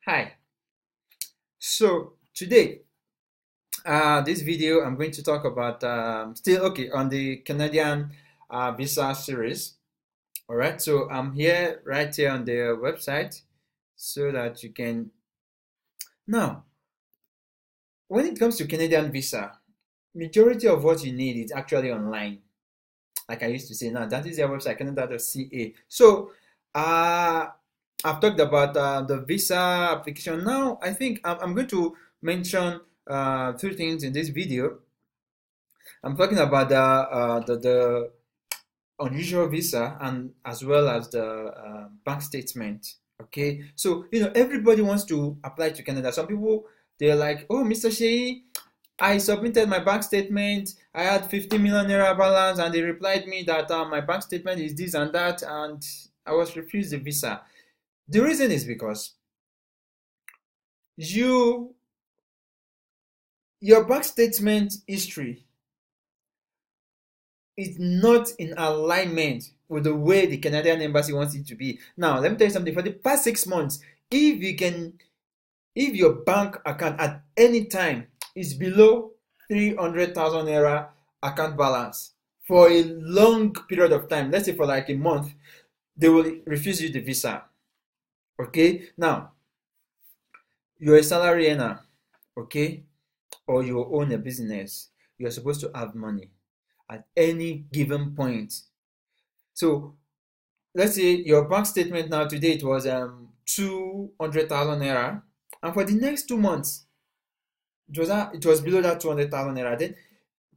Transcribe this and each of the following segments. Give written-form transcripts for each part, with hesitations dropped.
Hi. So today, this video, I'm going to talk about still okay on the Canadian visa series. All right. So I'm here right here on their website so that you can now. When it comes to Canadian visa, majority of what you need is actually online. Like I used to say, now that is their website, Canada.ca. So I've talked about the visa application. Now I think I'm going to mention two things in this video. I'm talking about the unusual visa and as well as the bank statement. Okay, so everybody wants to apply to Canada. Some people, they're like, oh, Mr. Shei, I submitted my bank statement. I had 50 million naira balance, and they replied me that my bank statement is this and that, and I was refused the visa. The reason is because you your bank statement history is not in alignment with the way the Canadian embassy wants it to be. Now, let me tell you something. For the past 6 months, if your bank account at any time is below 300,000 naira account balance for a long period of time, let's say for like a month, they will refuse you the visa. Okay, now you're a salary earner, okay, or you own a business, you're supposed to have money at any given point. So let's say your bank statement now today it was 200,000 naira, and for the next 2 months it was below that 200,000 naira. Then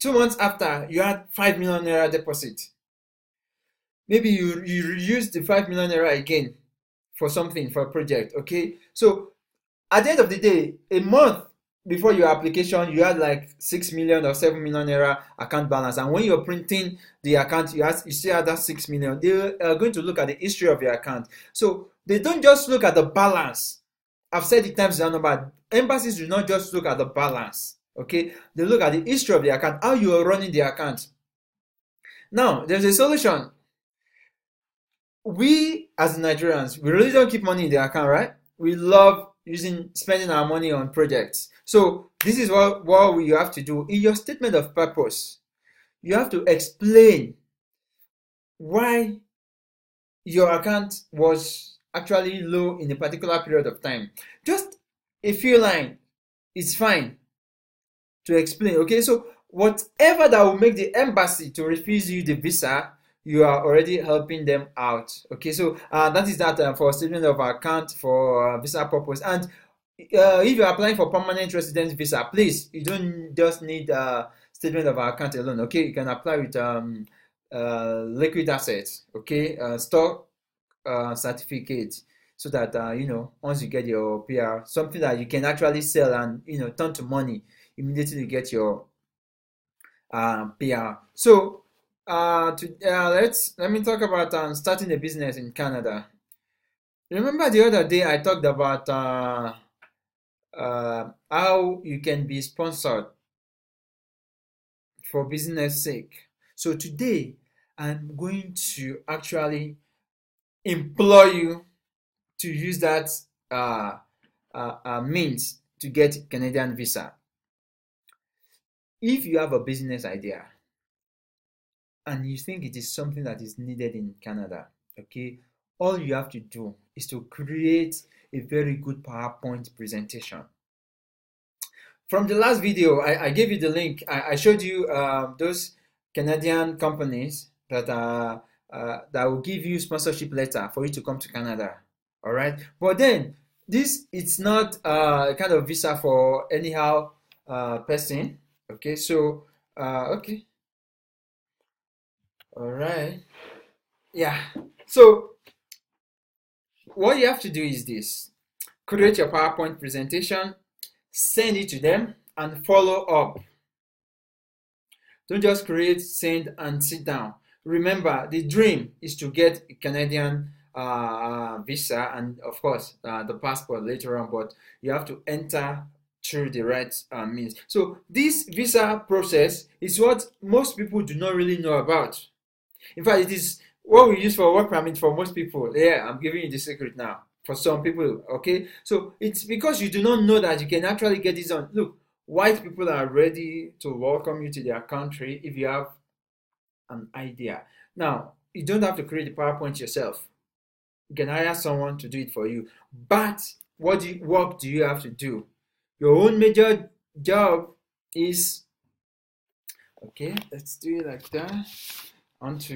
2 months after you had 5 million naira deposit. Maybe you use the 5 million naira again for something, for a project. Okay, so at the end of the day, a month before your application, you had like 6 million or 7 million naira account balance. And when you're printing the account, you still have that 6 million. They are going to look at the history of your account. So they don't just look at the balance. I've said it times that number. Embassies do not just look at the balance. Okay, they look at the history of the account, how you are running the account. Now, there's a solution. We as Nigerians, we really don't keep money in the account, right? We love spending our money on projects. So this is what you have to do in your statement of purpose. You have to explain why your account was actually low in a particular period of time. Just a few lines is fine to explain. Okay, so whatever that will make the embassy to refuse you the visa, you are already helping them out. Okay, so that is that for statement of account for visa purpose. And if you're applying for permanent residence visa, please, you don't just need statement of account alone. Okay, you can apply with liquid assets. Okay, stock certificate, so that once you get your PR, something that you can actually sell and turn to money immediately you get your PR. So let me talk about starting a business in Canada. Remember the other day I talked about how you can be sponsored for business sake. So today I'm going to actually implore you to use that means to get Canadian visa. If you have a business idea and you think it is something that is needed in Canada, okay, all you have to do is to create a very good PowerPoint presentation. From the last video, I gave you the link. I showed you those Canadian companies that will give you sponsorship letter for you to come to Canada. All right, but then it's not a kind of visa for anyhow person. Okay, so okay, all right, yeah. So what you have to do is this: create your PowerPoint presentation, send it to them, and follow up. Don't just create, send, and sit down. Remember, the dream is to get a Canadian visa and, of course, the passport later on, but you have to enter through the right means. So this visa process is what most people do not really know about. In fact, it is what we use for work permit for most people. Yeah, I'm giving you the secret now. for some people. Okay, so it's because you do not know that you can actually get this on. Look, white people are ready to welcome you to their country if you have an idea. Now, you don't have to create the PowerPoint yourself. You can hire someone to do it for you. But what work do you have to do? Your own major job is, okay, let's do it like that. Let's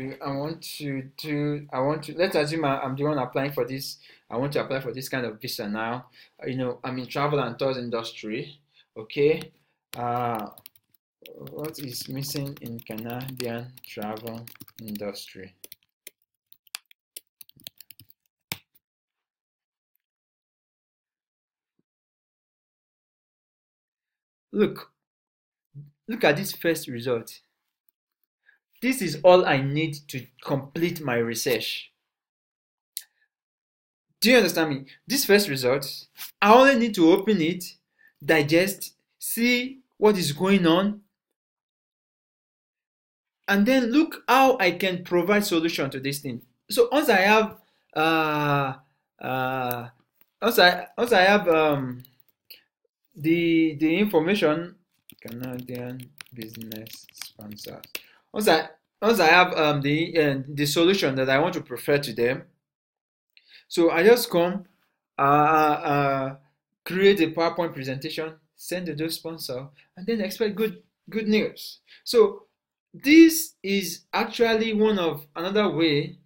assume I'm the one applying for this. I want to apply for this kind of visa now. I'm in travel and tours industry. Okay. What is missing in Canadian travel industry? Look at this first result. This is all I need to complete my research. Do you understand me? This first result, I only need to open it, digest, see what is going on, and then look how I can provide solution to this thing. So once I have the information, Canadian business sponsors. Once I have the solution that I want to prefer to them, so I just come create a PowerPoint presentation, send to those sponsor, and then expect good news. So this is actually another way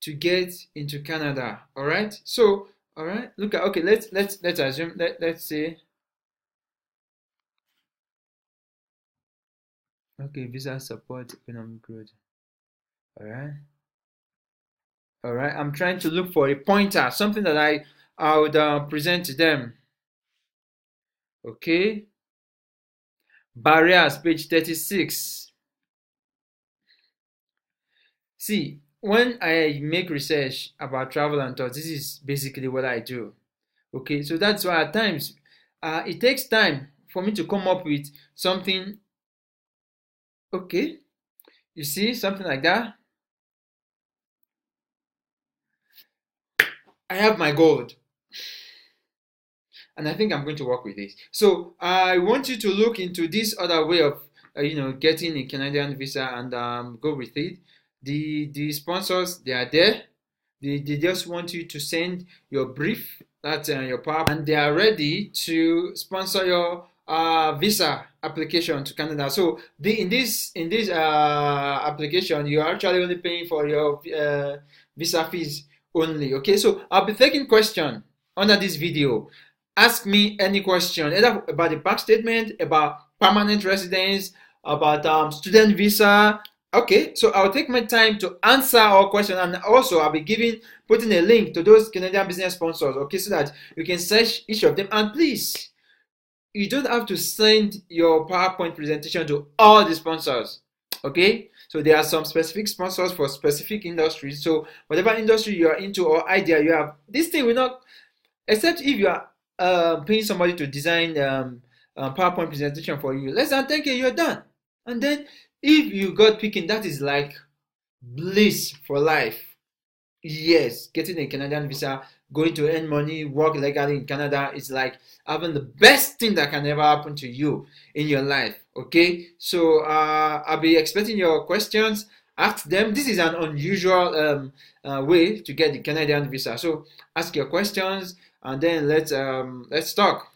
to get into Canada. All right. So all right. Look at, okay. Let's assume, let's say, okay, visa support, economic growth. All right. All right. I'm trying to look for a pointer, something that I would present to them. Okay. Barriers, page 36. See, when I make research about travel and tours, this is basically what I do. Okay, so that's why at times it takes time for me to come up with something. Okay, you see, something like that. I have my gold, and I think I'm going to work with this. So I want you to look into this other way of getting a Canadian visa and go with it. The sponsors, they are there. They just want you to send your brief, that's your power, and they are ready to sponsor your visa application to Canada. So in this application, you are actually only paying for your visa fees only. Okay, so I'll be taking question under this video. Ask me any question, either about the bank statement, about permanent residence, about student visa. Okay, so I'll take my time to answer all questions, and also I'll be putting a link to those Canadian business sponsors, okay, so that you can search each of them. And please, you don't have to send your PowerPoint presentation to all the sponsors, okay? So there are some specific sponsors for specific industries. So whatever industry you are into or idea you have, this thing will not, except if you are paying somebody to design PowerPoint presentation for you, less than 10K, you're done. And then if you got picking, that is like bliss for life. Yes, getting a Canadian visa, going to earn money, work legally in Canada is like having the best thing that can ever happen to you in your life. Okay, so I'll be expecting your questions. Ask them. This is an unusual way to get the Canadian visa. So ask your questions and then let's talk.